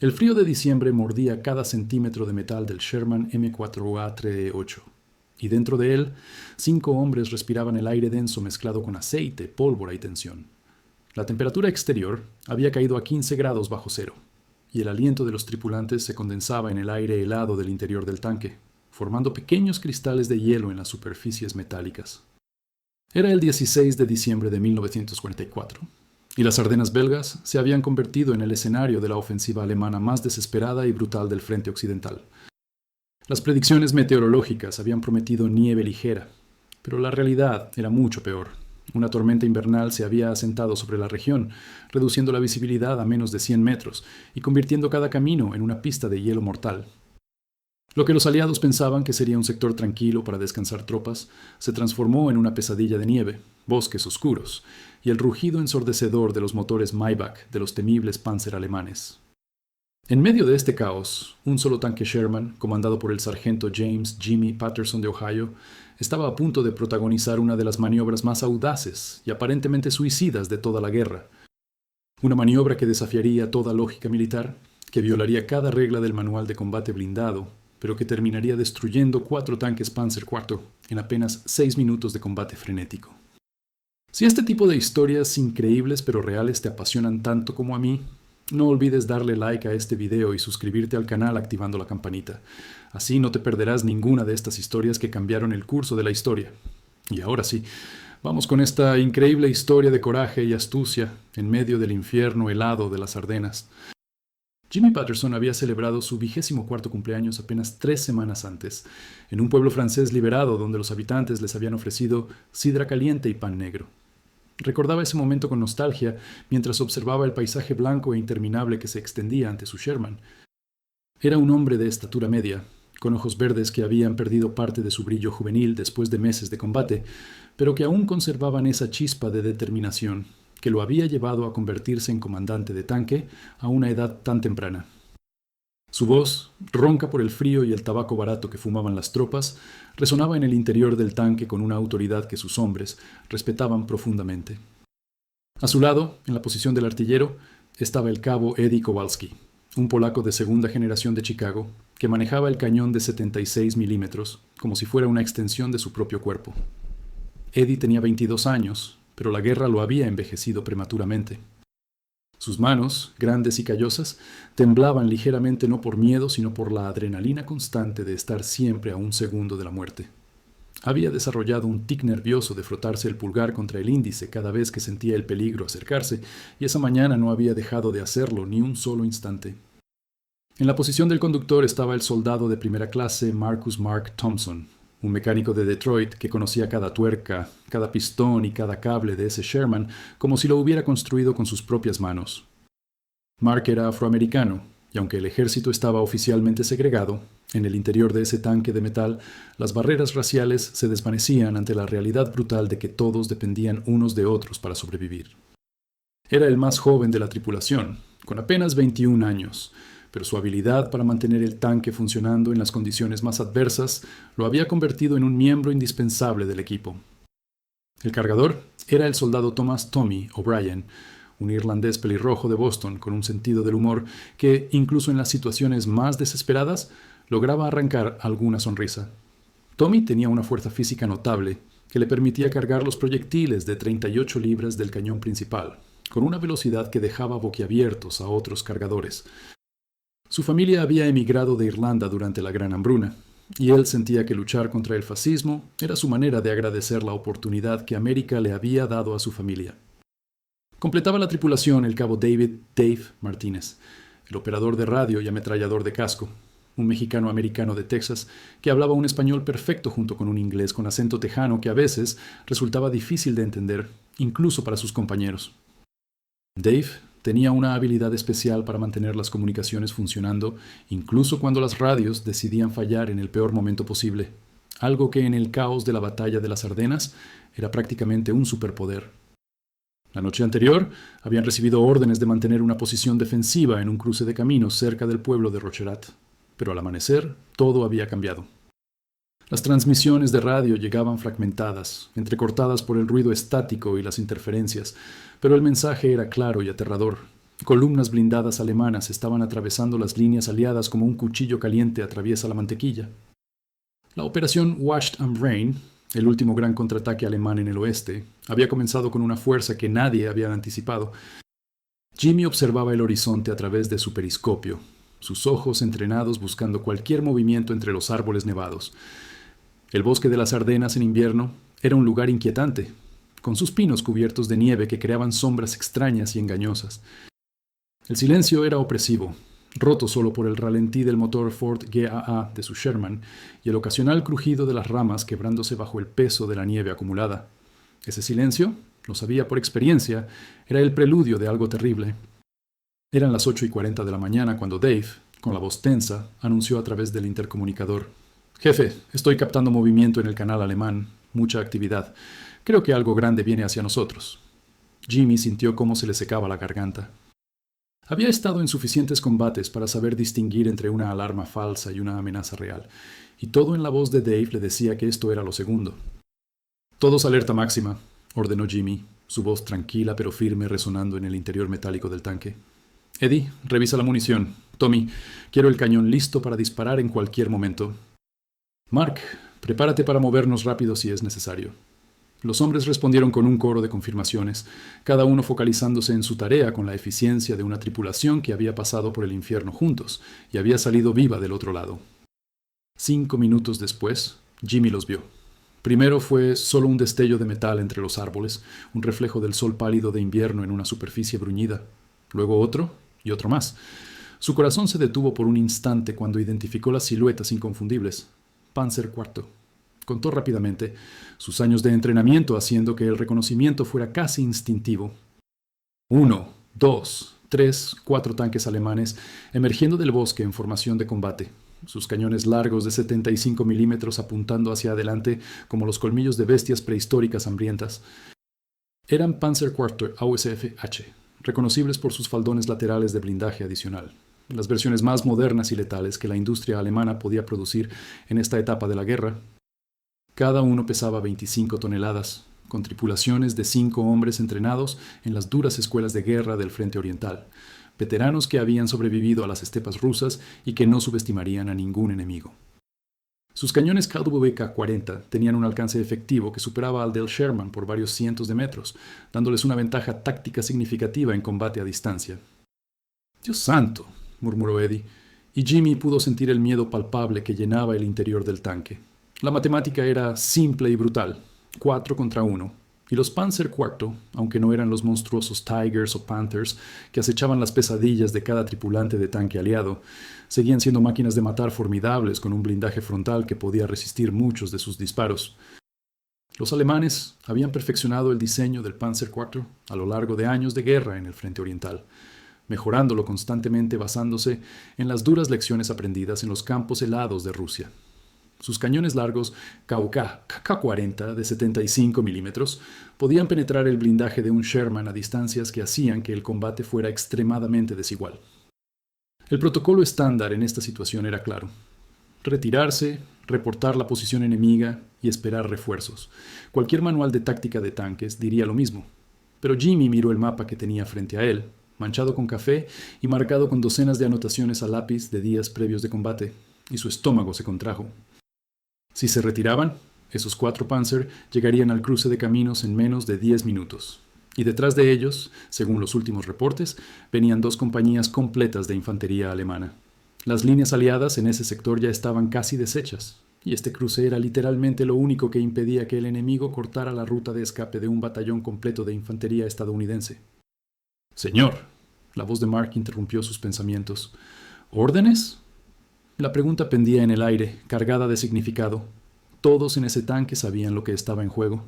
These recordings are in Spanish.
El frío de diciembre mordía cada centímetro de metal del Sherman M4A3E8, y dentro de él, 5 hombres respiraban el aire denso mezclado con aceite, pólvora y tensión. La temperatura exterior había caído a 15 grados bajo cero, y el aliento de los tripulantes se condensaba en el aire helado del interior del tanque, formando pequeños cristales de hielo en las superficies metálicas. Era el 16 de diciembre de 1944, y las Ardenas belgas se habían convertido en el escenario de la ofensiva alemana más desesperada y brutal del frente occidental. Las predicciones meteorológicas habían prometido nieve ligera, pero la realidad era mucho peor. Una tormenta invernal se había asentado sobre la región, reduciendo la visibilidad a menos de 100 metros y convirtiendo cada camino en una pista de hielo mortal. Lo que los aliados pensaban que sería un sector tranquilo para descansar tropas, se transformó en una pesadilla de nieve, bosques oscuros y el rugido ensordecedor de los motores Maybach de los temibles Panzer alemanes. En medio de este caos, un solo tanque Sherman, comandado por el sargento James Jimmy Patterson de Ohio, estaba a punto de protagonizar una de las maniobras más audaces y aparentemente suicidas de toda la guerra. Una maniobra que desafiaría toda lógica militar, que violaría cada regla del manual de combate blindado, pero que terminaría destruyendo 4 tanques Panzer IV en apenas 6 minutos de combate frenético. Si este tipo de historias increíbles pero reales te apasionan tanto como a mí, no olvides darle like a este video y suscribirte al canal activando la campanita. Así no te perderás ninguna de estas historias que cambiaron el curso de la historia. Y ahora sí, vamos con esta increíble historia de coraje y astucia en medio del infierno helado de las Ardenas. Jimmy Patterson había celebrado su 24º cumpleaños apenas 3 semanas antes, en un pueblo francés liberado donde los habitantes les habían ofrecido sidra caliente y pan negro. Recordaba ese momento con nostalgia mientras observaba el paisaje blanco e interminable que se extendía ante su Sherman. Era un hombre de estatura media, con ojos verdes que habían perdido parte de su brillo juvenil después de meses de combate, pero que aún conservaban esa chispa de determinación que lo había llevado a convertirse en comandante de tanque a una edad tan temprana. Su voz, ronca por el frío y el tabaco barato que fumaban las tropas, resonaba en el interior del tanque con una autoridad que sus hombres respetaban profundamente. A su lado, en la posición del artillero, estaba el cabo Eddie Kowalski, un polaco de segunda generación de Chicago, que manejaba el cañón de 76 milímetros, como si fuera una extensión de su propio cuerpo. Eddie tenía 22 años, pero la guerra lo había envejecido prematuramente. Sus manos, grandes y callosas, temblaban ligeramente no por miedo, sino por la adrenalina constante de estar siempre a un segundo de la muerte. Había desarrollado un tic nervioso de frotarse el pulgar contra el índice cada vez que sentía el peligro acercarse, y esa mañana no había dejado de hacerlo ni un solo instante. En la posición del conductor estaba el soldado de primera clase Marcus Mark Thompson, un mecánico de Detroit que conocía cada tuerca, cada pistón y cada cable de ese Sherman como si lo hubiera construido con sus propias manos. Mark era afroamericano, y aunque el ejército estaba oficialmente segregado, en el interior de ese tanque de metal, las barreras raciales se desvanecían ante la realidad brutal de que todos dependían unos de otros para sobrevivir. Era el más joven de la tripulación, con apenas 21 años, pero su habilidad para mantener el tanque funcionando en las condiciones más adversas lo había convertido en un miembro indispensable del equipo. El cargador era el soldado Thomas "Tommy" O'Brien, un irlandés pelirrojo de Boston con un sentido del humor que, incluso en las situaciones más desesperadas, lograba arrancar alguna sonrisa. Tommy tenía una fuerza física notable que le permitía cargar los proyectiles de 38 libras del cañón principal, con una velocidad que dejaba boquiabiertos a otros cargadores. Su familia había emigrado de Irlanda durante la Gran Hambruna, y él sentía que luchar contra el fascismo era su manera de agradecer la oportunidad que América le había dado a su familia. Completaba la tripulación el cabo David "Dave" Martínez, el operador de radio y ametrallador de casco, un mexicano-americano de Texas que hablaba un español perfecto junto con un inglés con acento tejano que a veces resultaba difícil de entender, incluso para sus compañeros. Dave tenía una habilidad especial para mantener las comunicaciones funcionando, incluso cuando las radios decidían fallar en el peor momento posible, algo que en el caos de la batalla de las Ardenas era prácticamente un superpoder. La noche anterior habían recibido órdenes de mantener una posición defensiva en un cruce de caminos cerca del pueblo de Rocherat, pero al amanecer todo había cambiado. Las transmisiones de radio llegaban fragmentadas, entrecortadas por el ruido estático y las interferencias, pero el mensaje era claro y aterrador. Columnas blindadas alemanas estaban atravesando las líneas aliadas como un cuchillo caliente atraviesa la mantequilla. La operación Washed and Rain, el último gran contraataque alemán en el oeste, había comenzado con una fuerza que nadie había anticipado. Jimmy observaba el horizonte a través de su periscopio, sus ojos entrenados buscando cualquier movimiento entre los árboles nevados. El bosque de las Ardenas en invierno era un lugar inquietante, con sus pinos cubiertos de nieve que creaban sombras extrañas y engañosas. El silencio era opresivo, roto solo por el ralentí del motor Ford GAA de su Sherman y el ocasional crujido de las ramas quebrándose bajo el peso de la nieve acumulada. Ese silencio, lo sabía por experiencia, era el preludio de algo terrible. Eran las 8:40 de la mañana cuando Dave, con la voz tensa, anunció a través del intercomunicador: «Jefe, estoy captando movimiento en el canal alemán, mucha actividad. Creo que algo grande viene hacia nosotros». Jimmy sintió cómo se le secaba la garganta. Había estado en suficientes combates para saber distinguir entre una alarma falsa y una amenaza real, y todo en la voz de Dave le decía que esto era lo segundo. «Todos alerta máxima», ordenó Jimmy, su voz tranquila pero firme resonando en el interior metálico del tanque. «Eddie, revisa la munición. Tommy, quiero el cañón listo para disparar en cualquier momento. Mark, prepárate para movernos rápido si es necesario». Los hombres respondieron con un coro de confirmaciones, cada uno focalizándose en su tarea con la eficiencia de una tripulación que había pasado por el infierno juntos y había salido viva del otro lado. 5 minutos después, Jimmy los vio. Primero fue solo un destello de metal entre los árboles, un reflejo del sol pálido de invierno en una superficie bruñida. Luego otro y otro más. Su corazón se detuvo por un instante cuando identificó las siluetas inconfundibles. Panzer IV. Contó rápidamente, sus años de entrenamiento haciendo que el reconocimiento fuera casi instintivo. 1, 2, 3, 4 tanques alemanes emergiendo del bosque en formación de combate, sus cañones largos de 75 milímetros apuntando hacia adelante como los colmillos de bestias prehistóricas hambrientas. Eran Panzer IV AUSF-H, reconocibles por sus faldones laterales de blindaje adicional, las versiones más modernas y letales que la industria alemana podía producir en esta etapa de la guerra. Cada uno pesaba 25 toneladas, con tripulaciones de 5 hombres entrenados en las duras escuelas de guerra del Frente Oriental, veteranos que habían sobrevivido a las estepas rusas y que no subestimarían a ningún enemigo. Sus cañones KW-40 tenían un alcance efectivo que superaba al del Sherman por varios cientos de metros, dándoles una ventaja táctica significativa en combate a distancia. «Dios santo», murmuró Eddie, y Jimmy pudo sentir el miedo palpable que llenaba el interior del tanque. La matemática era simple y brutal, 4 contra 1, y los Panzer IV, aunque no eran los monstruosos Tigers o Panthers que acechaban las pesadillas de cada tripulante de tanque aliado, seguían siendo máquinas de matar formidables con un blindaje frontal que podía resistir muchos de sus disparos. Los alemanes habían perfeccionado el diseño del Panzer IV a lo largo de años de guerra en el Frente Oriental, mejorándolo constantemente basándose en las duras lecciones aprendidas en los campos helados de Rusia. Sus cañones largos K-40 de 75 milímetros podían penetrar el blindaje de un Sherman a distancias que hacían que el combate fuera extremadamente desigual. El protocolo estándar en esta situación era claro: retirarse, reportar la posición enemiga y esperar refuerzos. Cualquier manual de táctica de tanques diría lo mismo. Pero Jimmy miró el mapa que tenía frente a él, manchado con café y marcado con docenas de anotaciones a lápiz de días previos de combate, y su estómago se contrajo. Si se retiraban, esos 4 Panzer llegarían al cruce de caminos en menos de 10 minutos. Y detrás de ellos, según los últimos reportes, venían 2 compañías completas de infantería alemana. Las líneas aliadas en ese sector ya estaban casi deshechas, y este cruce era literalmente lo único que impedía que el enemigo cortara la ruta de escape de un batallón completo de infantería estadounidense. «Señor», la voz de Mark interrumpió sus pensamientos. «¿Órdenes?». La pregunta pendía en el aire, cargada de significado. Todos en ese tanque sabían lo que estaba en juego.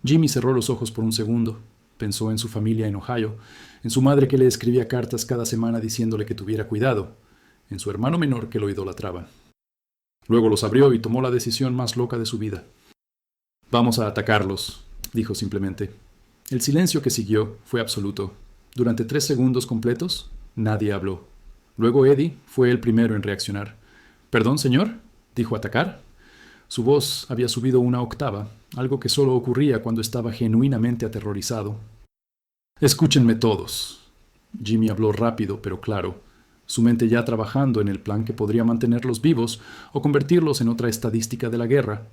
Jimmy cerró los ojos por un segundo. Pensó en su familia en Ohio, en su madre que le escribía cartas cada semana diciéndole que tuviera cuidado, en su hermano menor que lo idolatraba. Luego los abrió y tomó la decisión más loca de su vida. «Vamos a atacarlos», dijo simplemente. El silencio que siguió fue absoluto. Durante 3 segundos completos, nadie habló. Luego Eddie fue el primero en reaccionar. «¿Perdón, señor?», dijo. «¿Atacar?». Su voz había subido una octava, algo que solo ocurría cuando estaba genuinamente aterrorizado. «Escúchenme todos. Jimmy habló rápido pero claro, su mente ya trabajando en el plan que podría mantenerlos vivos o convertirlos en otra estadística de la guerra,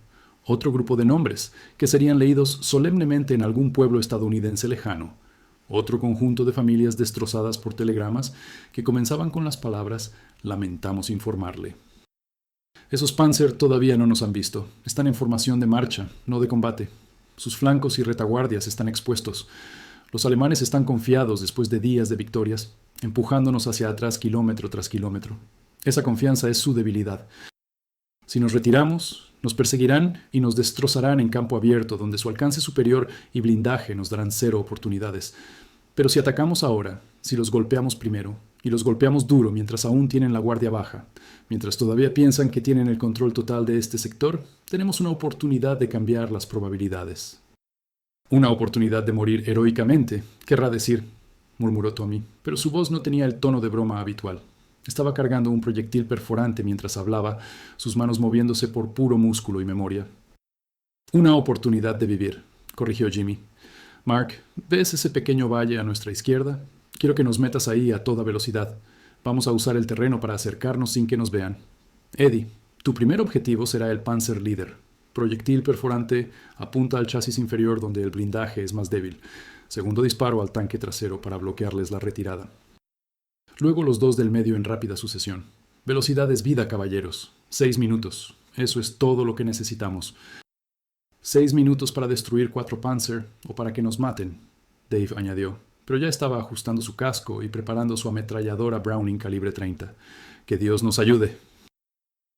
otro grupo de nombres que serían leídos solemnemente en algún pueblo estadounidense lejano, otro conjunto de familias destrozadas por telegramas que comenzaban con las palabras «lamentamos informarle». Esos Panzer todavía no nos han visto. Están en formación de marcha, no de combate. Sus flancos y retaguardias están expuestos. Los alemanes están confiados después de días de victorias, empujándonos hacia atrás kilómetro tras kilómetro. Esa confianza es su debilidad. Si nos retiramos, nos perseguirán y nos destrozarán en campo abierto, donde su alcance superior y blindaje nos darán cero oportunidades. Pero si atacamos ahora, si los golpeamos primero, y los golpeamos duro mientras aún tienen la guardia baja, mientras todavía piensan que tienen el control total de este sector, tenemos una oportunidad de cambiar las probabilidades. Una oportunidad de morir heroicamente, querrá decir, murmuró Tommy, pero su voz no tenía el tono de broma habitual. Estaba cargando un proyectil perforante mientras hablaba, sus manos moviéndose por puro músculo y memoria. Una oportunidad de vivir, corrigió Jimmy. Mark, ¿ves ese pequeño valle a nuestra izquierda? Quiero que nos metas ahí a toda velocidad. Vamos a usar el terreno para acercarnos sin que nos vean. Eddie, tu primer objetivo será el Panzer Leader. Proyectil perforante apunta al chasis inferior donde el blindaje es más débil. Segundo disparo al tanque trasero para bloquearles la retirada. Luego los dos del medio en rápida sucesión. Velocidad es vida, caballeros. 6 minutos. Eso es todo lo que necesitamos. 6 minutos para destruir 4 Panzer o para que nos maten, Dave añadió, pero ya estaba ajustando su casco y preparando su ametralladora Browning calibre 30. Que Dios nos ayude.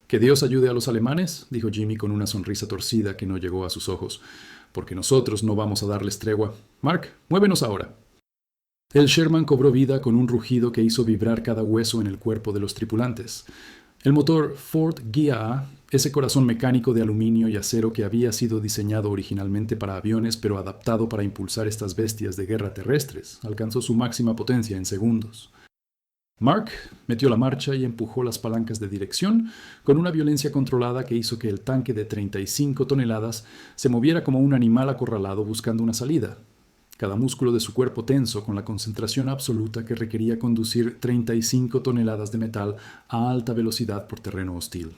Que Dios ayude a los alemanes, dijo Jimmy con una sonrisa torcida que no llegó a sus ojos, porque nosotros no vamos a darles tregua. Mark, muévenos ahora. El Sherman cobró vida con un rugido que hizo vibrar cada hueso en el cuerpo de los tripulantes. El motor Ford Guía A, ese corazón mecánico de aluminio y acero que había sido diseñado originalmente para aviones pero adaptado para impulsar estas bestias de guerra terrestres, alcanzó su máxima potencia en segundos. Mark metió la marcha y empujó las palancas de dirección con una violencia controlada que hizo que el tanque de 35 toneladas se moviera como un animal acorralado buscando una salida. Cada músculo de su cuerpo tenso con la concentración absoluta que requería conducir 35 toneladas de metal a alta velocidad por terreno hostil.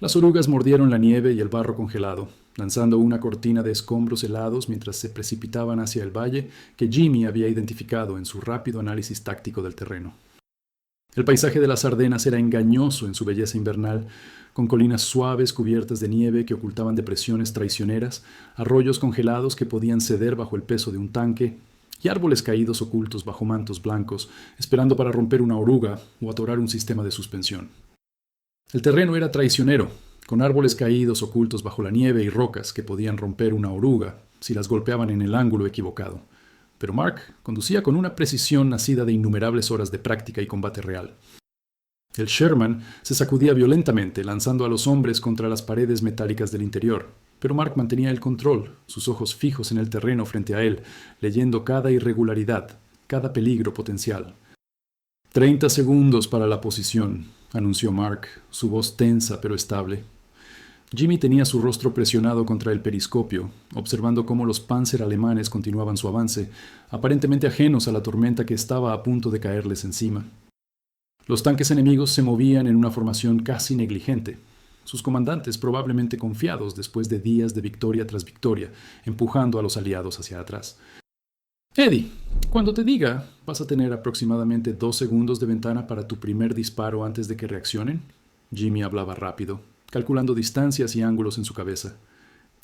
Las orugas mordieron la nieve y el barro congelado, lanzando una cortina de escombros helados mientras se precipitaban hacia el valle que Jimmy había identificado en su rápido análisis táctico del terreno. El paisaje de las Ardenas era engañoso en su belleza invernal, con colinas suaves cubiertas de nieve que ocultaban depresiones traicioneras, arroyos congelados que podían ceder bajo el peso de un tanque, y árboles caídos ocultos bajo mantos blancos, esperando para romper una oruga o atorar un sistema de suspensión. El terreno era traicionero, con árboles caídos ocultos bajo la nieve y rocas que podían romper una oruga si las golpeaban en el ángulo equivocado. Pero Mark conducía con una precisión nacida de innumerables horas de práctica y combate real. El Sherman se sacudía violentamente, lanzando a los hombres contra las paredes metálicas del interior, pero Mark mantenía el control, sus ojos fijos en el terreno frente a él, leyendo cada irregularidad, cada peligro potencial. 30 segundos para la posición, anunció Mark, su voz tensa pero estable. Jimmy tenía su rostro presionado contra el periscopio, observando cómo los Panzer alemanes continuaban su avance, aparentemente ajenos a la tormenta que estaba a punto de caerles encima. Los tanques enemigos se movían en una formación casi negligente, sus comandantes probablemente confiados después de días de victoria tras victoria, empujando a los aliados hacia atrás. Eddie, cuando te diga, ¿vas a tener aproximadamente 2 segundos de ventana para tu primer disparo antes de que reaccionen? Jimmy hablaba rápido, calculando distancias y ángulos en su cabeza.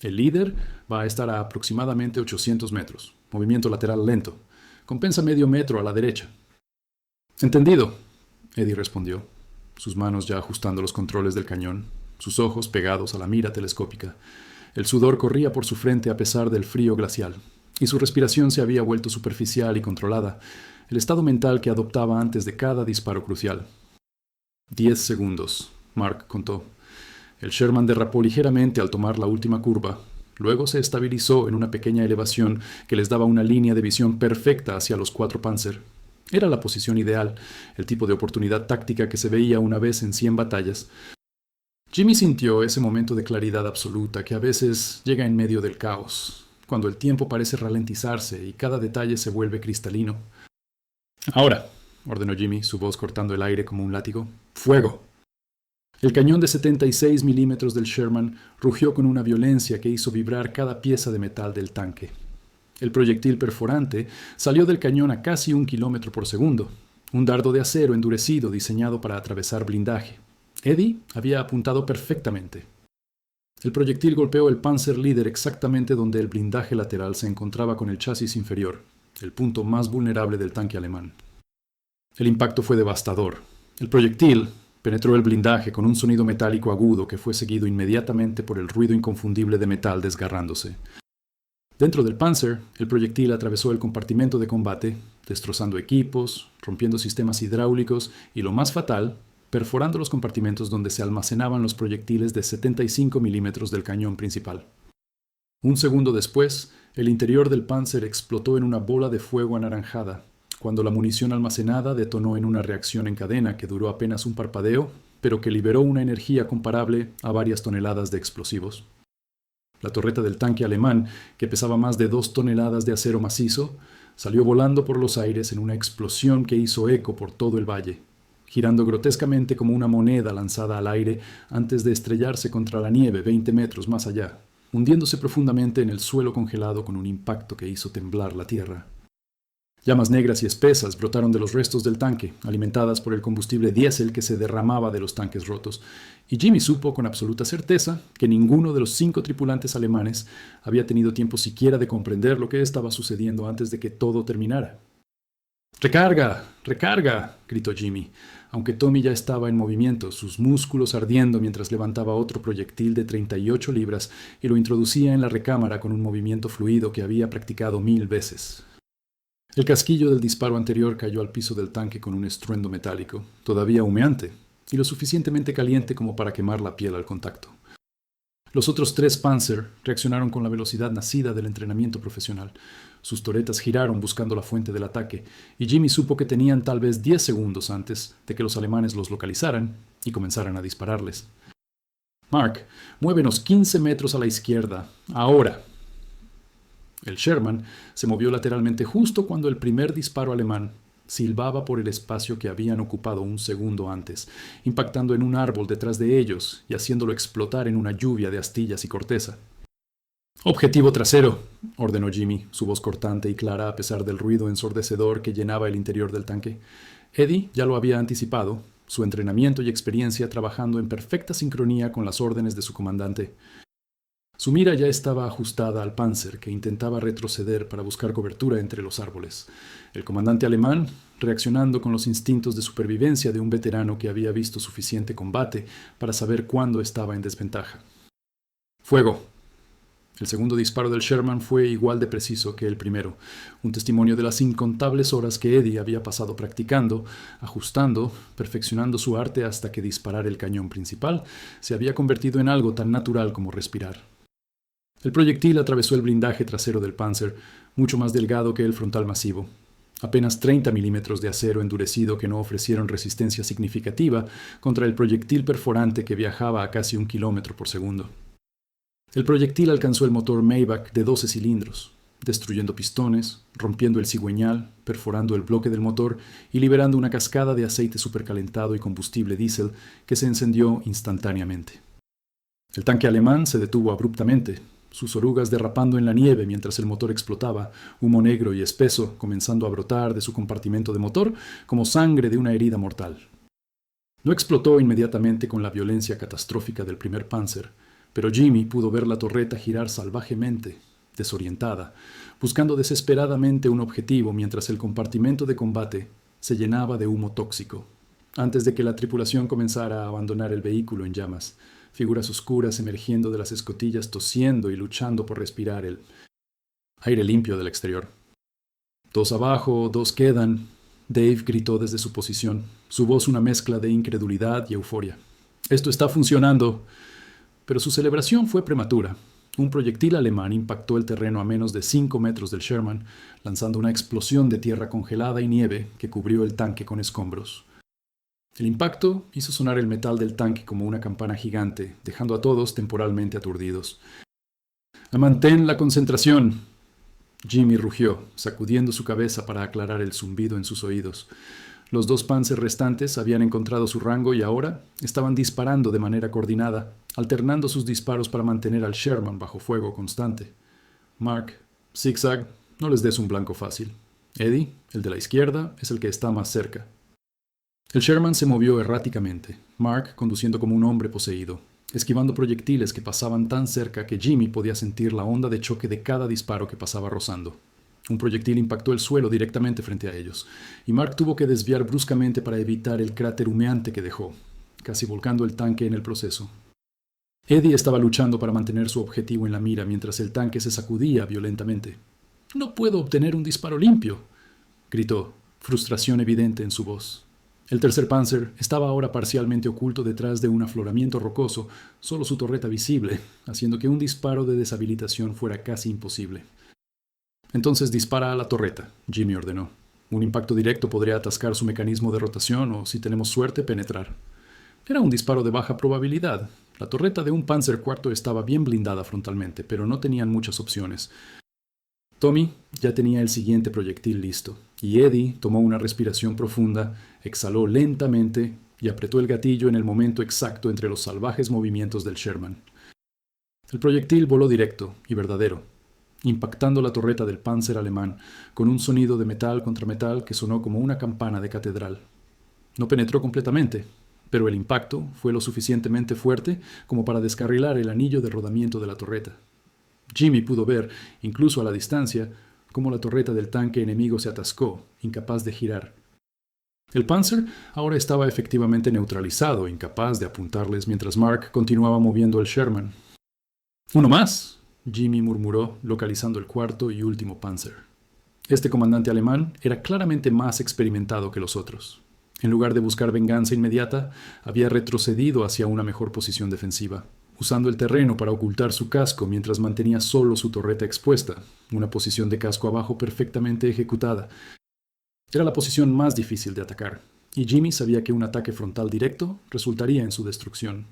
El líder va a estar a aproximadamente 800 metros. Movimiento lateral lento. Compensa medio metro a la derecha. Entendido, Eddie respondió, sus manos ya ajustando los controles del cañón, sus ojos pegados a la mira telescópica. El sudor corría por su frente a pesar del frío glacial, y su respiración se había vuelto superficial y controlada, el estado mental que adoptaba antes de cada disparo crucial. 10 segundos, Mark contó. El Sherman derrapó ligeramente al tomar la última curva. Luego se estabilizó en una pequeña elevación que les daba una línea de visión perfecta hacia los 4 Panzer. Era la posición ideal, el tipo de oportunidad táctica que se veía una vez en 100 batallas. Jimmy sintió ese momento de claridad absoluta que a veces llega en medio del caos, cuando el tiempo parece ralentizarse y cada detalle se vuelve cristalino. Ahora, ordenó Jimmy, su voz cortando el aire como un látigo. ¡Fuego! El cañón de 76 milímetros del Sherman rugió con una violencia que hizo vibrar cada pieza de metal del tanque. El proyectil perforante salió del cañón a casi 1 kilómetro por segundo, un dardo de acero endurecido diseñado para atravesar blindaje. Eddie había apuntado perfectamente. El proyectil golpeó el Panzerleader exactamente donde el blindaje lateral se encontraba con el chasis inferior, el punto más vulnerable del tanque alemán. El impacto fue devastador. El proyectil penetró el blindaje con un sonido metálico agudo que fue seguido inmediatamente por el ruido inconfundible de metal desgarrándose. Dentro del Panzer, el proyectil atravesó el compartimento de combate, destrozando equipos, rompiendo sistemas hidráulicos y, lo más fatal, perforando los compartimentos donde se almacenaban los proyectiles de 75 milímetros del cañón principal. Un segundo después, el interior del Panzer explotó en una bola de fuego anaranjada, cuando la munición almacenada detonó en una reacción en cadena que duró apenas un parpadeo, pero que liberó una energía comparable a varias toneladas de explosivos. La torreta del tanque alemán, que pesaba más de 2 toneladas de acero macizo, salió volando por los aires en una explosión que hizo eco por todo el valle, girando grotescamente como una moneda lanzada al aire antes de estrellarse contra la nieve 20 metros más allá, hundiéndose profundamente en el suelo congelado con un impacto que hizo temblar la tierra. Llamas negras y espesas brotaron de los restos del tanque, alimentadas por el combustible diésel que se derramaba de los tanques rotos, y Jimmy supo con absoluta certeza que ninguno de los 5 tripulantes alemanes había tenido tiempo siquiera de comprender lo que estaba sucediendo antes de que todo terminara. ¡Recarga! ¡Recarga!, gritó Jimmy, aunque Tommy ya estaba en movimiento, sus músculos ardiendo mientras levantaba otro proyectil de 38 libras y lo introducía en la recámara con un movimiento fluido que había practicado 1000 veces. El casquillo del disparo anterior cayó al piso del tanque con un estruendo metálico, todavía humeante, y lo suficientemente caliente como para quemar la piel al contacto. Los otros 3 Panzer reaccionaron con la velocidad nacida del entrenamiento profesional. Sus torretas giraron buscando la fuente del ataque, y Jimmy supo que tenían tal vez 10 segundos antes de que los alemanes los localizaran y comenzaran a dispararles. Mark, muévenos 15 metros a la izquierda, ahora. El Sherman se movió lateralmente justo cuando el primer disparo alemán silbaba por el espacio que habían ocupado un segundo antes, impactando en un árbol detrás de ellos y haciéndolo explotar en una lluvia de astillas y corteza. «Objetivo trasero», ordenó Jimmy, su voz cortante y clara a pesar del ruido ensordecedor que llenaba el interior del tanque. Eddie ya lo había anticipado, su entrenamiento y experiencia trabajando en perfecta sincronía con las órdenes de su comandante. Su mira ya estaba ajustada al Panzer, que intentaba retroceder para buscar cobertura entre los árboles. El comandante alemán, reaccionando con los instintos de supervivencia de un veterano que había visto suficiente combate para saber cuándo estaba en desventaja. «Fuego». El segundo disparo del Sherman fue igual de preciso que el primero, un testimonio de las incontables horas que Eddie había pasado practicando, ajustando, perfeccionando su arte hasta que disparar el cañón principal se había convertido en algo tan natural como respirar. El proyectil atravesó el blindaje trasero del Panzer, mucho más delgado que el frontal masivo. Apenas 30 milímetros de acero endurecido que no ofrecieron resistencia significativa contra el proyectil perforante que viajaba a casi 1 kilómetro por segundo. El proyectil alcanzó el motor Maybach de 12 cilindros, destruyendo pistones, rompiendo el cigüeñal, perforando el bloque del motor y liberando una cascada de aceite supercalentado y combustible diésel que se encendió instantáneamente. El tanque alemán se detuvo abruptamente, sus orugas derrapando en la nieve mientras el motor explotaba, humo negro y espeso comenzando a brotar de su compartimento de motor como sangre de una herida mortal. No explotó inmediatamente con la violencia catastrófica del primer Panzer, pero Jimmy pudo ver la torreta girar salvajemente, desorientada, buscando desesperadamente un objetivo mientras el compartimento de combate se llenaba de humo tóxico, antes de que la tripulación comenzara a abandonar el vehículo en llamas. Figuras oscuras emergiendo de las escotillas tosiendo y luchando por respirar el aire limpio del exterior. 2 abajo, 2 quedan, Dave gritó desde su posición, su voz una mezcla de incredulidad y euforia. «Esto está funcionando». Pero su celebración fue prematura. Un proyectil alemán impactó el terreno a menos de 5 metros del Sherman, lanzando una explosión de tierra congelada y nieve que cubrió el tanque con escombros. El impacto hizo sonar el metal del tanque como una campana gigante, dejando a todos temporalmente aturdidos. «Mantén la concentración». Jimmy rugió, sacudiendo su cabeza para aclarar el zumbido en sus oídos. Los dos Panzer restantes habían encontrado su rango y ahora estaban disparando de manera coordinada, alternando sus disparos para mantener al Sherman bajo fuego constante. Mark, Zigzag, no les des un blanco fácil. Eddie, el de la izquierda, es el que está más cerca. El Sherman se movió erráticamente, Mark conduciendo como un hombre poseído, esquivando proyectiles que pasaban tan cerca que Jimmy podía sentir la onda de choque de cada disparo que pasaba rozando. Un proyectil impactó el suelo directamente frente a ellos, y Mark tuvo que desviar bruscamente para evitar el cráter humeante que dejó, casi volcando el tanque en el proceso. Eddie estaba luchando para mantener su objetivo en la mira mientras el tanque se sacudía violentamente. «No puedo obtener un disparo limpio», gritó, frustración evidente en su voz. El tercer Panzer estaba ahora parcialmente oculto detrás de un afloramiento rocoso, solo su torreta visible, haciendo que un disparo de deshabilitación fuera casi imposible. «Entonces dispara a la torreta», Jimmy ordenó. «Un impacto directo podría atascar su mecanismo de rotación o, si tenemos suerte, penetrar». Era un disparo de baja probabilidad. La torreta de un Panzer IV estaba bien blindada frontalmente, pero no tenían muchas opciones. Tommy ya tenía el siguiente proyectil listo, y Eddie tomó una respiración profunda, exhaló lentamente y apretó el gatillo en el momento exacto entre los salvajes movimientos del Sherman. El proyectil voló directo y verdadero, impactando la torreta del Panzer alemán con un sonido de metal contra metal que sonó como una campana de catedral. No penetró completamente, pero el impacto fue lo suficientemente fuerte como para descarrilar el anillo de rodamiento de la torreta. Jimmy pudo ver, incluso a la distancia, cómo la torreta del tanque enemigo se atascó, incapaz de girar. El Panzer ahora estaba efectivamente neutralizado, incapaz de apuntarles mientras Mark continuaba moviendo el Sherman. «Uno más», Jimmy murmuró, localizando el cuarto y último Panzer. Este comandante alemán era claramente más experimentado que los otros. En lugar de buscar venganza inmediata, había retrocedido hacia una mejor posición defensiva, usando el terreno para ocultar su casco mientras mantenía solo su torreta expuesta, una posición de casco abajo perfectamente ejecutada. Era la posición más difícil de atacar, y Jimmy sabía que un ataque frontal directo resultaría en su destrucción.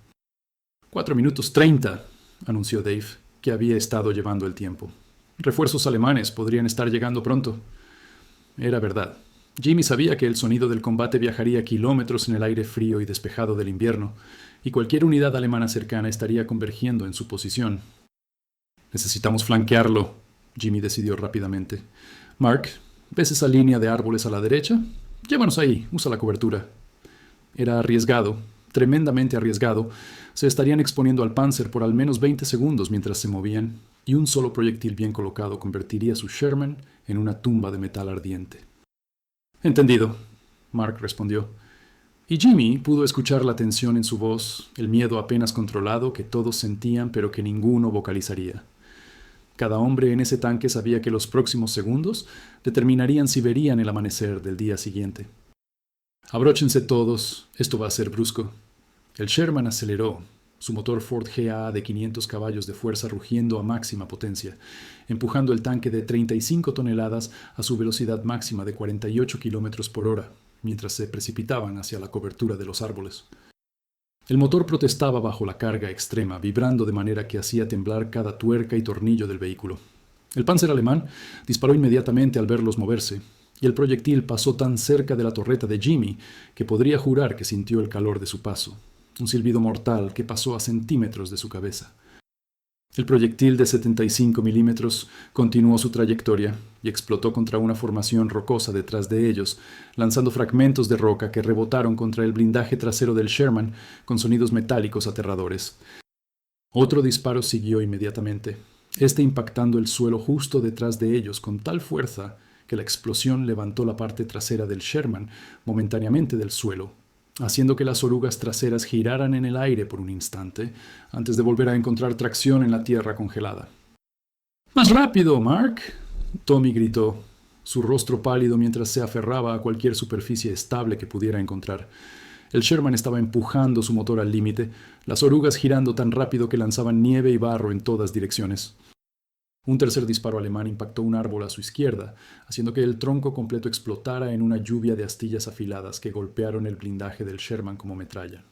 4 minutos 30, anunció Dave, que había estado llevando el tiempo. Refuerzos alemanes podrían estar llegando pronto. Era verdad. Jimmy sabía que el sonido del combate viajaría kilómetros en el aire frío y despejado del invierno, y cualquier unidad alemana cercana estaría convergiendo en su posición. «Necesitamos flanquearlo», Jimmy decidió rápidamente. «Mark, ¿ves esa línea de árboles a la derecha? Llévanos ahí, usa la cobertura». Era arriesgado, tremendamente arriesgado. Se estarían exponiendo al Panzer por al menos 20 segundos mientras se movían, y un solo proyectil bien colocado convertiría su Sherman en una tumba de metal ardiente. «Entendido», Mark respondió. Y Jimmy pudo escuchar la tensión en su voz, el miedo apenas controlado que todos sentían pero que ninguno vocalizaría. Cada hombre en ese tanque sabía que los próximos segundos determinarían si verían el amanecer del día siguiente. «Abróchense todos, esto va a ser brusco». El Sherman aceleró, su motor Ford GA de 500 caballos de fuerza rugiendo a máxima potencia, empujando el tanque de 35 toneladas a su velocidad máxima de 48 kilómetros por hora, mientras se precipitaban hacia la cobertura de los árboles. El motor protestaba bajo la carga extrema, vibrando de manera que hacía temblar cada tuerca y tornillo del vehículo. El Panzer alemán disparó inmediatamente al verlos moverse, y el proyectil pasó tan cerca de la torreta de Jimmy que podría jurar que sintió el calor de su paso. Un silbido mortal que pasó a centímetros de su cabeza. El proyectil de 75 milímetros continuó su trayectoria y explotó contra una formación rocosa detrás de ellos, lanzando fragmentos de roca que rebotaron contra el blindaje trasero del Sherman con sonidos metálicos aterradores. Otro disparo siguió inmediatamente, este impactando el suelo justo detrás de ellos con tal fuerza que la explosión levantó la parte trasera del Sherman momentáneamente del suelo, haciendo que las orugas traseras giraran en el aire por un instante, antes de volver a encontrar tracción en la tierra congelada. «¡Más rápido, Mark!», Tommy gritó, su rostro pálido mientras se aferraba a cualquier superficie estable que pudiera encontrar. El Sherman estaba empujando su motor al límite, las orugas girando tan rápido que lanzaban nieve y barro en todas direcciones. Un tercer disparo alemán impactó un árbol a su izquierda, haciendo que el tronco completo explotara en una lluvia de astillas afiladas que golpearon el blindaje del Sherman como metralla.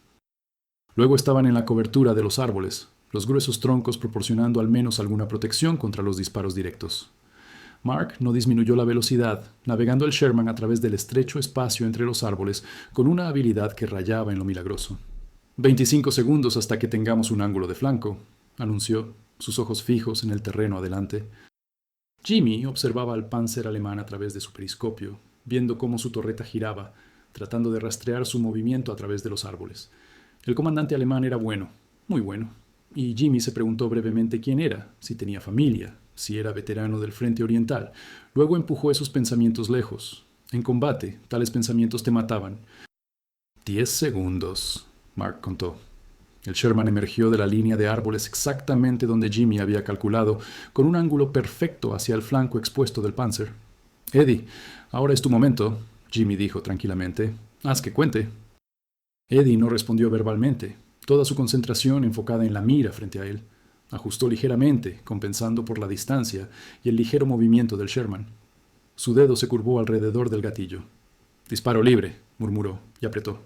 Luego estaban en la cobertura de los árboles, los gruesos troncos proporcionando al menos alguna protección contra los disparos directos. Mark no disminuyó la velocidad, navegando el Sherman a través del estrecho espacio entre los árboles con una habilidad que rayaba en lo milagroso. 25 segundos hasta que tengamos un ángulo de flanco, anunció, sus ojos fijos en el terreno adelante. Jimmy observaba al Panzer alemán a través de su periscopio, viendo cómo su torreta giraba, tratando de rastrear su movimiento a través de los árboles. El comandante alemán era bueno, muy bueno, y Jimmy se preguntó brevemente quién era, si tenía familia, si era veterano del Frente Oriental. Luego empujó esos pensamientos lejos. En combate, tales pensamientos te mataban. 10 segundos, Mark contó. El Sherman emergió de la línea de árboles exactamente donde Jimmy había calculado, con un ángulo perfecto hacia el flanco expuesto del Panzer. Eddie, ahora es tu momento, Jimmy dijo tranquilamente. Haz que cuente. Eddie no respondió verbalmente, toda su concentración enfocada en la mira frente a él. Ajustó ligeramente, compensando por la distancia y el ligero movimiento del Sherman. Su dedo se curvó alrededor del gatillo. Disparo libre, murmuró, y apretó.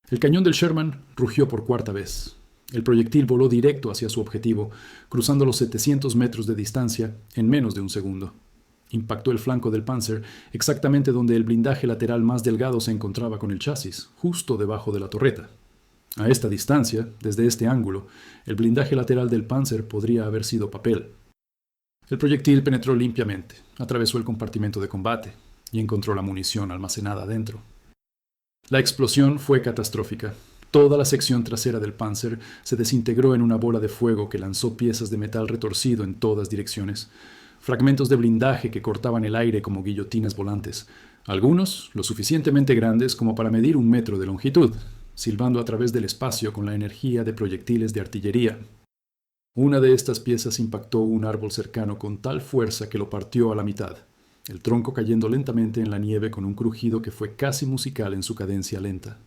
El cañón del Sherman rugió por cuarta vez. El proyectil voló directo hacia su objetivo, cruzando los 700 metros de distancia en menos de un segundo. Impactó el flanco del Panzer exactamente donde el blindaje lateral más delgado se encontraba con el chasis, justo debajo de la torreta. A esta distancia, desde este ángulo, el blindaje lateral del Panzer podría haber sido papel. El proyectil penetró limpiamente, atravesó el compartimento de combate y encontró la munición almacenada dentro. La explosión fue catastrófica. Toda la sección trasera del Panzer se desintegró en una bola de fuego que lanzó piezas de metal retorcido en todas direcciones. Fragmentos de blindaje que cortaban el aire como guillotinas volantes, algunos lo suficientemente grandes como para medir 1 metro de longitud, silbando a través del espacio con la energía de proyectiles de artillería. Una de estas piezas impactó un árbol cercano con tal fuerza que lo partió a la mitad, el tronco cayendo lentamente en la nieve con un crujido que fue casi musical en su cadencia lenta.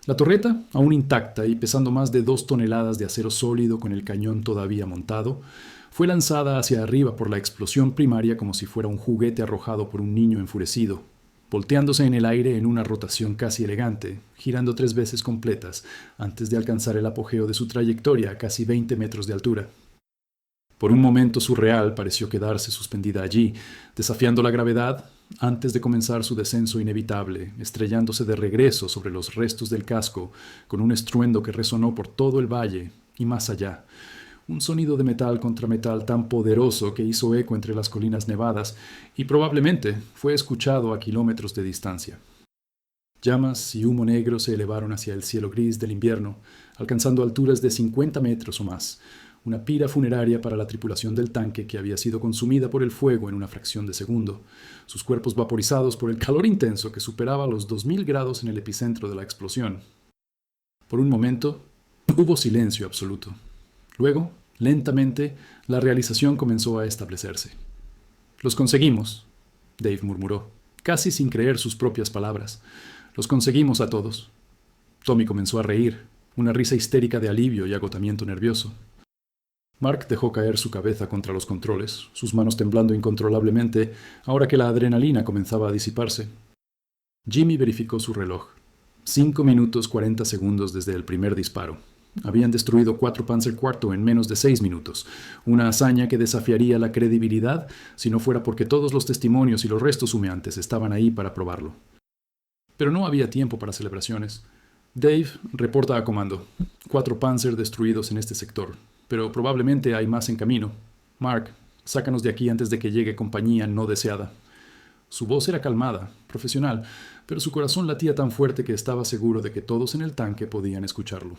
La torreta, aún intacta y pesando más de 2 toneladas de acero sólido con el cañón todavía montado, fue lanzada hacia arriba por la explosión primaria como si fuera un juguete arrojado por un niño enfurecido, volteándose en el aire en una rotación casi elegante, girando 3 veces completas antes de alcanzar el apogeo de su trayectoria a casi 20 metros de altura. Por un momento surreal pareció quedarse suspendida allí, desafiando la gravedad, antes de comenzar su descenso inevitable, estrellándose de regreso sobre los restos del casco, con un estruendo que resonó por todo el valle y más allá. Un sonido de metal contra metal tan poderoso que hizo eco entre las colinas nevadas y probablemente fue escuchado a kilómetros de distancia. Llamas y humo negro se elevaron hacia el cielo gris del invierno, alcanzando alturas de 50 metros o más, una pira funeraria para la tripulación del tanque que había sido consumida por el fuego en una fracción de segundo, sus cuerpos vaporizados por el calor intenso que superaba los 2000 grados en el epicentro de la explosión. Por un momento, hubo silencio absoluto. Luego, lentamente, la realización comenzó a establecerse. «Los conseguimos», Dave murmuró, casi sin creer sus propias palabras. «Los conseguimos a todos». Tommy comenzó a reír, una risa histérica de alivio y agotamiento nervioso. Mark dejó caer su cabeza contra los controles, sus manos temblando incontrolablemente, ahora que la adrenalina comenzaba a disiparse. Jimmy verificó su reloj. 5 minutos 40 segundos desde el primer disparo. Habían destruido 4 Panzer IV en menos de 6 minutos, una hazaña que desafiaría la credibilidad si no fuera porque todos los testimonios y los restos humeantes estaban ahí para probarlo. Pero no había tiempo para celebraciones. Dave reporta a comando. 4 Panzer destruidos en este sector, pero probablemente hay más en camino. Mark, sácanos de aquí antes de que llegue compañía no deseada. Su voz era calmada, profesional, pero su corazón latía tan fuerte que estaba seguro de que todos en el tanque podían escucharlo.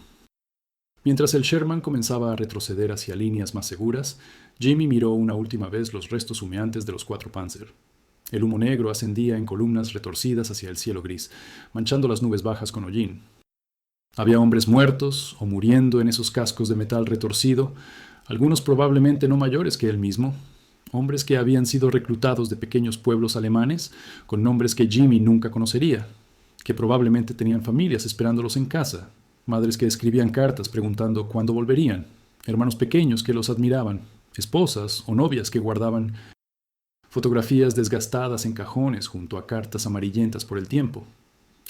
Mientras el Sherman comenzaba a retroceder hacia líneas más seguras, Jimmy miró una última vez los restos humeantes de los 4 Panzer. El humo negro ascendía en columnas retorcidas hacia el cielo gris, manchando las nubes bajas con hollín. Había hombres muertos o muriendo en esos cascos de metal retorcido, algunos probablemente no mayores que él mismo, hombres que habían sido reclutados de pequeños pueblos alemanes con nombres que Jimmy nunca conocería, que probablemente tenían familias esperándolos en casa, madres que escribían cartas preguntando cuándo volverían, hermanos pequeños que los admiraban, esposas o novias que guardaban fotografías desgastadas en cajones junto a cartas amarillentas por el tiempo.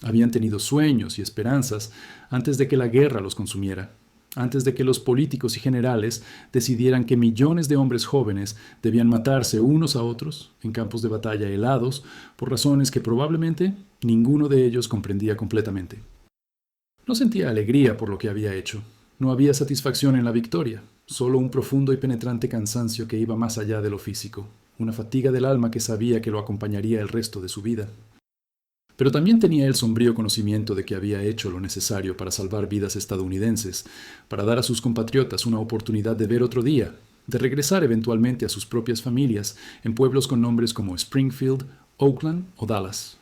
Habían tenido sueños y esperanzas antes de que la guerra los consumiera, antes de que los políticos y generales decidieran que millones de hombres jóvenes debían matarse unos a otros en campos de batalla helados por razones que probablemente ninguno de ellos comprendía completamente. No sentía alegría por lo que había hecho. No había satisfacción en la victoria, solo un profundo y penetrante cansancio que iba más allá de lo físico, una fatiga del alma que sabía que lo acompañaría el resto de su vida. Pero también tenía el sombrío conocimiento de que había hecho lo necesario para salvar vidas estadounidenses, para dar a sus compatriotas una oportunidad de ver otro día, de regresar eventualmente a sus propias familias en pueblos con nombres como Springfield, Oakland o Dallas.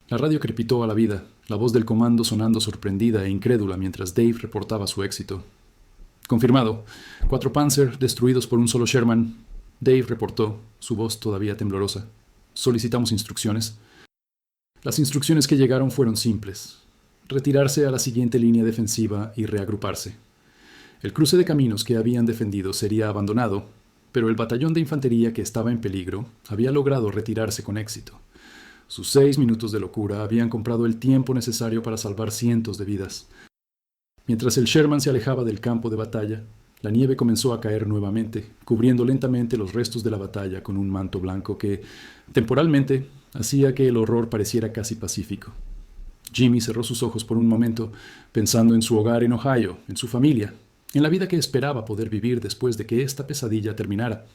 La radio crepitó a la vida, la voz del comando sonando sorprendida e incrédula mientras Dave reportaba su éxito. Confirmado. 4 Panzer destruidos por un solo Sherman. Dave reportó, su voz todavía temblorosa. Solicitamos instrucciones. Las instrucciones que llegaron fueron simples. Retirarse a la siguiente línea defensiva y reagruparse. El cruce de caminos que habían defendido sería abandonado, pero el batallón de infantería que estaba en peligro había logrado retirarse con éxito. Sus 6 minutos de locura habían comprado el tiempo necesario para salvar cientos de vidas. Mientras el Sherman se alejaba del campo de batalla, la nieve comenzó a caer nuevamente, cubriendo lentamente los restos de la batalla con un manto blanco que, temporalmente, hacía que el horror pareciera casi pacífico. Jimmy cerró sus ojos por un momento, pensando en su hogar en Ohio, en su familia, en la vida que esperaba poder vivir después de que esta pesadilla terminara.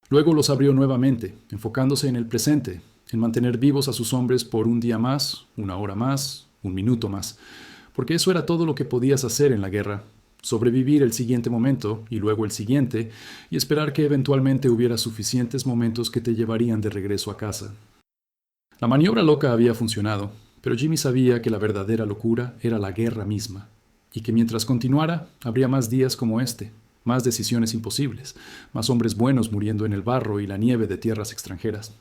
Luego los abrió nuevamente, enfocándose en el presente, en mantener vivos a sus hombres por un día más, una hora más, un minuto más, porque eso era todo lo que podías hacer en la guerra, sobrevivir el siguiente momento y luego el siguiente, y esperar que eventualmente hubiera suficientes momentos que te llevarían de regreso a casa. La maniobra loca había funcionado, pero Jimmy sabía que la verdadera locura era la guerra misma, y que mientras continuara, habría más días como este, más decisiones imposibles, más hombres buenos muriendo en el barro y la nieve de tierras extranjeras.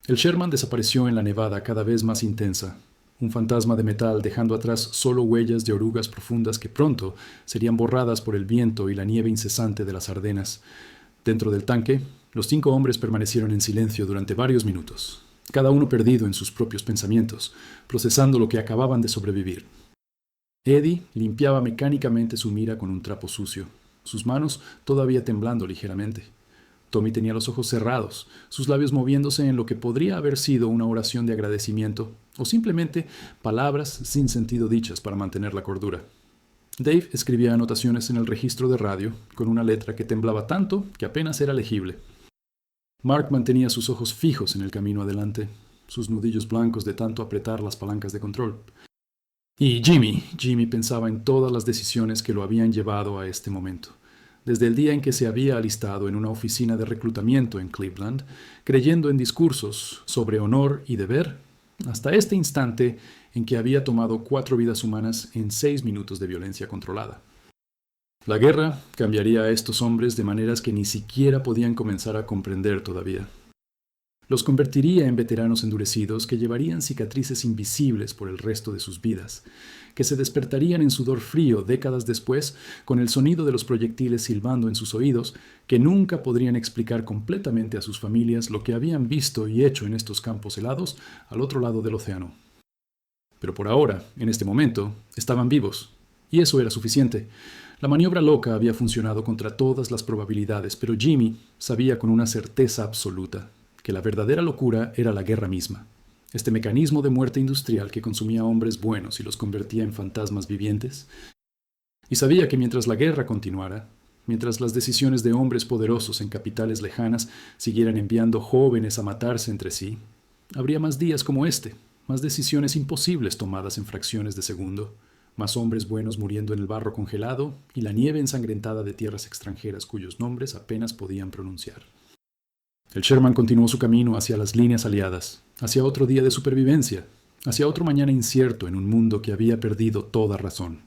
El Sherman desapareció en la nevada cada vez más intensa, un fantasma de metal dejando atrás solo huellas de orugas profundas que pronto serían borradas por el viento y la nieve incesante de las Ardenas. Dentro del tanque, los 5 hombres permanecieron en silencio durante varios minutos, cada uno perdido en sus propios pensamientos, procesando lo que acababan de sobrevivir. Eddie limpiaba mecánicamente su mira con un trapo sucio, sus manos todavía temblando ligeramente. Tommy tenía los ojos cerrados, sus labios moviéndose en lo que podría haber sido una oración de agradecimiento o simplemente palabras sin sentido dichas para mantener la cordura. Dave escribía anotaciones en el registro de radio con una letra que temblaba tanto que apenas era legible. Mark mantenía sus ojos fijos en el camino adelante, sus nudillos blancos de tanto apretar las palancas de control. Y Jimmy pensaba en todas las decisiones que lo habían llevado a este momento. Desde el día en que se había alistado en una oficina de reclutamiento en Cleveland, creyendo en discursos sobre honor y deber, hasta este instante en que había tomado 4 vidas humanas en 6 minutos de violencia controlada. La guerra cambiaría a estos hombres de maneras que ni siquiera podían comenzar a comprender todavía. Los convertiría en veteranos endurecidos que llevarían cicatrices invisibles por el resto de sus vidas, que se despertarían en sudor frío décadas después con el sonido de los proyectiles silbando en sus oídos, que nunca podrían explicar completamente a sus familias lo que habían visto y hecho en estos campos helados al otro lado del océano. Pero por ahora, en este momento, estaban vivos, y eso era suficiente. La maniobra loca había funcionado contra todas las probabilidades, pero Jimmy sabía con una certeza absoluta que la verdadera locura era la guerra misma, este mecanismo de muerte industrial que consumía hombres buenos y los convertía en fantasmas vivientes. Y sabía que mientras la guerra continuara, mientras las decisiones de hombres poderosos en capitales lejanas siguieran enviando jóvenes a matarse entre sí, habría más días como este, más decisiones imposibles tomadas en fracciones de segundo, más hombres buenos muriendo en el barro congelado y la nieve ensangrentada de tierras extranjeras cuyos nombres apenas podían pronunciar. El Sherman continuó su camino hacia las líneas aliadas, hacia otro día de supervivencia, hacia otro mañana incierto en un mundo que había perdido toda razón.